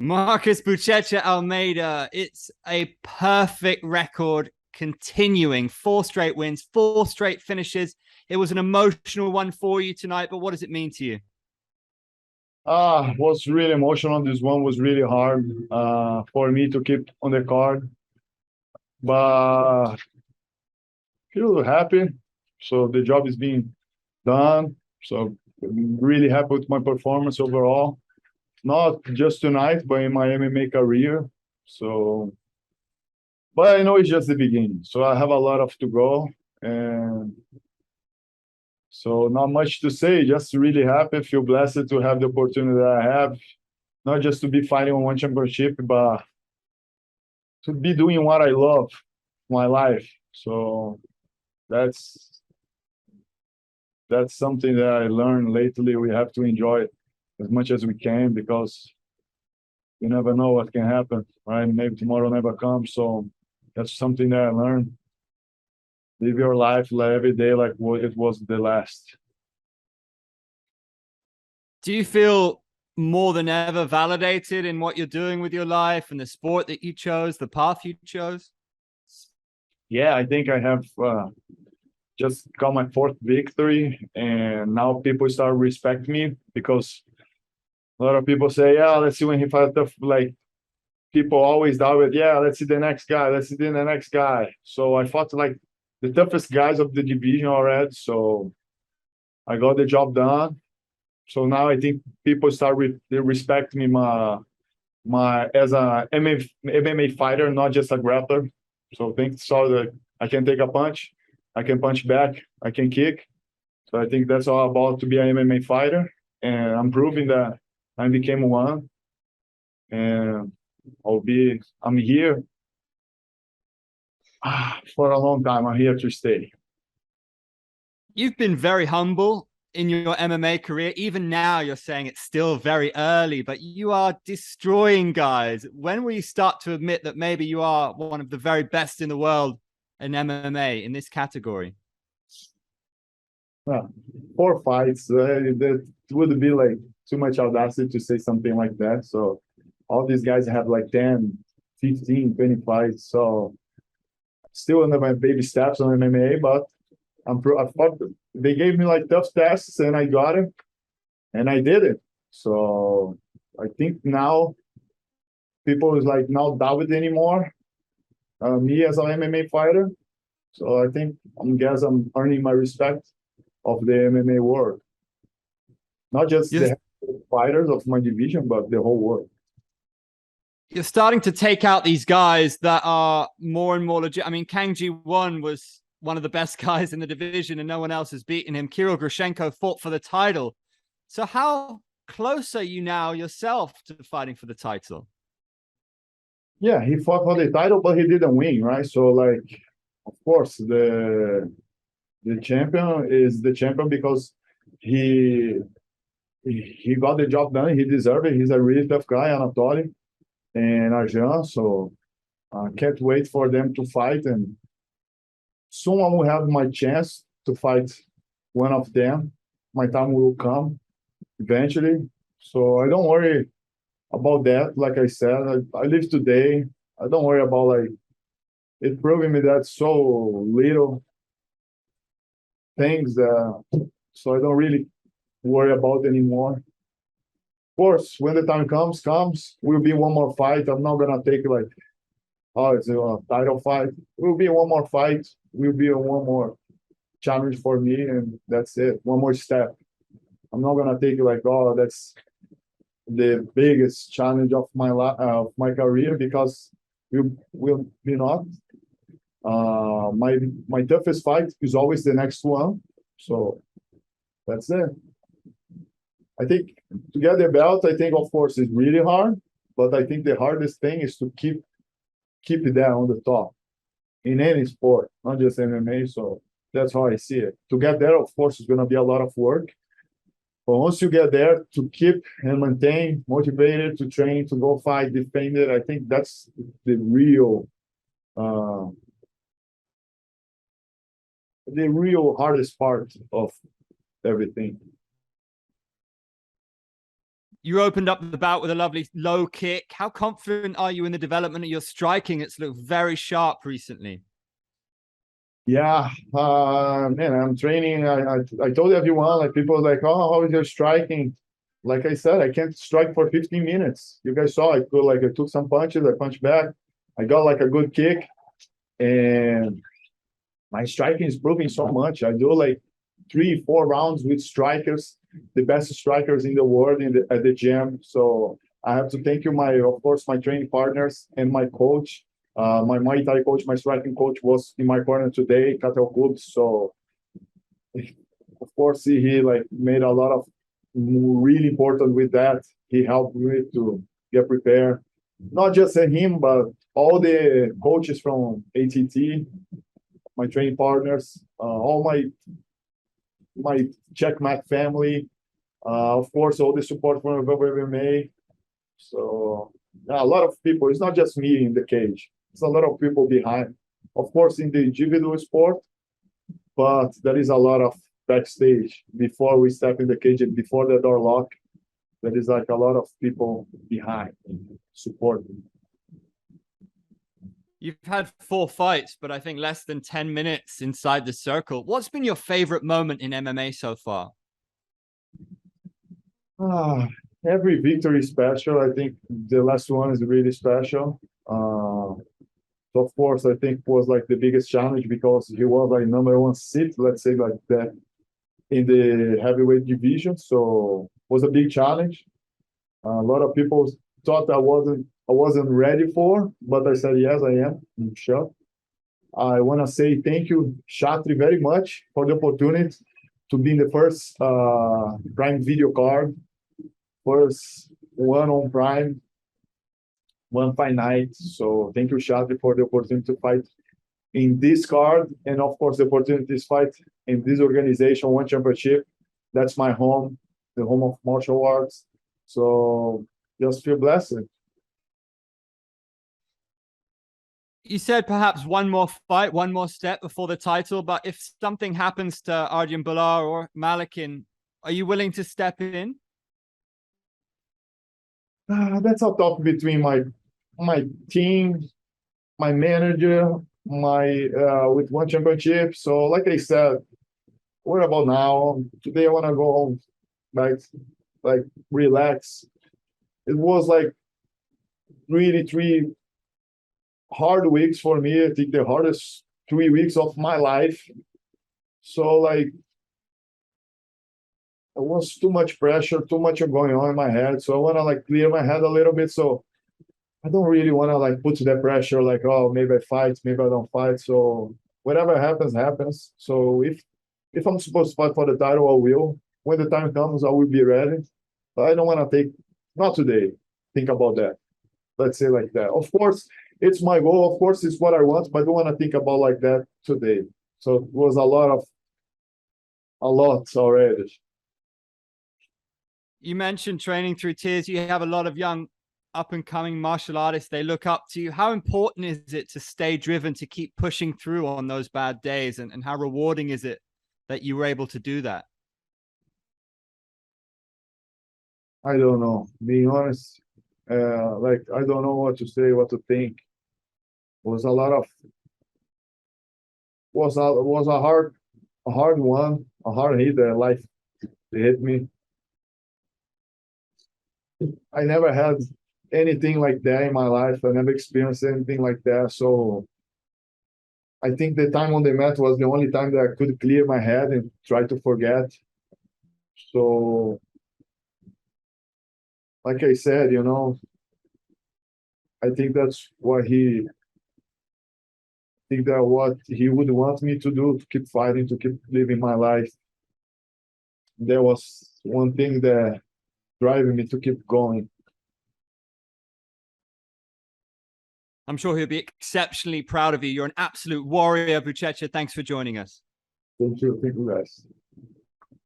Marcus Buchecha Almeida, it's a perfect record continuing. Four straight wins, four straight finishes. It was an emotional one for you tonight, but what does it mean to you? Was really emotional. This one was really hard for me to keep on the card, but feel happy. So the job is being done. So I'm really happy with my performance overall, not just tonight, but in my MMA career. So, but I know it's just the beginning. So I have a lot of to go, and so not much to say. Just really happy. Feel blessed to have the opportunity that I have, not just to be fighting on one championship, but to be doing what I love my life. So that's that's something that I learned lately. We have to enjoy it as much as we can because you never know what can happen, right? Maybe tomorrow never comes. So that's something that I learned. Live your life like every day like it was the last. Do you feel more than ever validated in what you're doing with your life and the sport that you chose, the path you chose? Yeah, I think I have just got my fourth victory, and now people start respect me because a lot of people say, "Yeah, let's see when he fight tough." Like people always doubt it. Yeah, let's see the next guy. Let's see the next guy. So I fought like the toughest guys of the division already. So I got the job done. So now I think people start they respect me my as a MMA fighter, not just a grappler. So think so that I can take a punch, I can punch back, I can kick. So I think that's all about to be an MMA fighter, and I'm proving that I became one, and I'm here for a long time. I'm here to stay. You've been very humble in your MMA career. Even now, you're saying it's still very early, but you are destroying guys. When will you start to admit that maybe you are one of the very best in the world in MMA in this category? Uh, 4 fights, that would be like too much audacity to say something like that. So all these guys have like 10, 15, 20 fights. So still under my baby steps on MMA, but I thought they gave me like tough tests and I got it and I did it. So I think now people is like not doubt it anymore. Me as an MMA fighter. So I think I'm earning my respect of the MMA world, not just You're, the fighters of my division, but the whole world. you're starting to take out these guys that are more and more legit. I mean, Kang Ji-won was one of the best guys in the division and no one else has beaten him. Kirill Grishenko fought for the title. So how close are you now yourself to fighting for the title? Yeah, he fought for the title, but he didn't win, right? So like, of course, the champion is the champion because he he got the job done. He deserved it. He's a really tough guy, Anatoly and Arjan. So can't wait for them to fight, and soon I will have my chance to fight one of them. My time will come eventually. So I don't worry about that. Like I said, I live today. I don't worry about like it proving me that so little things so I don't really worry about anymore. Of course, when the time comes, will be one more fight. I'm not gonna take like, oh, it's a title fight. Will be one more fight. Will be one more challenge for me, and that's it. One more step. I'm not gonna take it like, oh, that's the biggest challenge of of my career because will be not. My toughest fight is always the next one. So that's it. I think to get the belt, I think of course is really hard, but I think the hardest thing is to keep it there on the top in any sport, not just MMA. So that's how I see it. To get there, of course, is going to be a lot of work. But once you get there, to keep and maintain motivated, to train, to go fight, defend it, I think that's uh, the real hardest part of everything. You opened up the bout with a lovely low kick. How confident are you in the development of your striking? It's looked very sharp recently. Yeah, man, I'm training. I told everyone, like people like, oh, how is your striking? Like I said, I can't strike for 15 minutes. You guys saw I took some punches, I punched back, I got like a good kick, and my striking is improving so much. I do like 3, 4 rounds with strikers, the best strikers in the world at the gym. So I have to thank you, of course, my training partners and my coach. My Muay Thai coach, my striking coach was in my corner today, Katel Kubs. So of course he like made a lot of really important with that. He helped me to get prepared. Not just him, but all the coaches from ATT, my training partners, all my Checkmate family, of course, all the support from MMA. So a lot of people. It's not just me in the cage. It's a lot of people behind. Of course, in the individual sport, but there is a lot of backstage before we step in the cage and before the door lock. There is like a lot of people behind supporting. You've had 4 fights, but I think less than 10 minutes inside the circle. What's been your favorite moment in MMA so far? Every victory is special. I think the last one is really special. So of course, I think was like the biggest challenge because he was like #1 seed, let's say like that, in the heavyweight division. So it was a big challenge. A lot of people thought I wasn't ready for, but I said yes, I am. I'm sure. I want to say thank you, Shatri, very much for the opportunity to be in the first Prime video card, first one on Prime, one fight night. So thank you, Shatri, for the opportunity to fight in this card, and of course the opportunity to fight in this organization, One Championship. That's my home, the home of martial arts. So just feel blessed. You said perhaps one more fight, one more step before the title, but if something happens to Arjan Bilal or Malikin, are you willing to step in? That's a talk between my team, my manager, my with One Championship. So like I said, what about now? Today I want to go home, like relax. It was like really 3 hard weeks for me. I think the hardest 3 weeks of my life. So like it was too much pressure, too much going on in my head. So I want to like clear my head a little bit. So I don't really want to like put that pressure like, oh, maybe I fight, maybe I don't fight. So whatever happens, happens. So if I'm supposed to fight for the title, I will. When the time comes, I will be ready. But I don't want to not today, think about that. Let's say like that. Of course, it's my goal. Of course, it's what I want, but I don't want to think about like that today. So it was a lot already. You mentioned training through tears. You have a lot of young up and coming martial artists. They look up to you. How important is it to stay driven, to keep pushing through on those bad days? And how rewarding is it that you were able to do that? I don't know. Being honest, like I don't know what to say, what to think. Was a lot of was a hard one, a hard hit that life hit me. I never had anything like that in my life. I never experienced anything like that. So I think the time on the mat was the only time that I could clear my head and try to forget. So like I said, I think that's what what he would want me to do, to keep fighting, to keep living my life. There was one thing that driving me to keep going. I'm sure he'll be exceptionally proud of you. You're an absolute warrior, Buchecha. Thanks for joining us. Thank you, guys.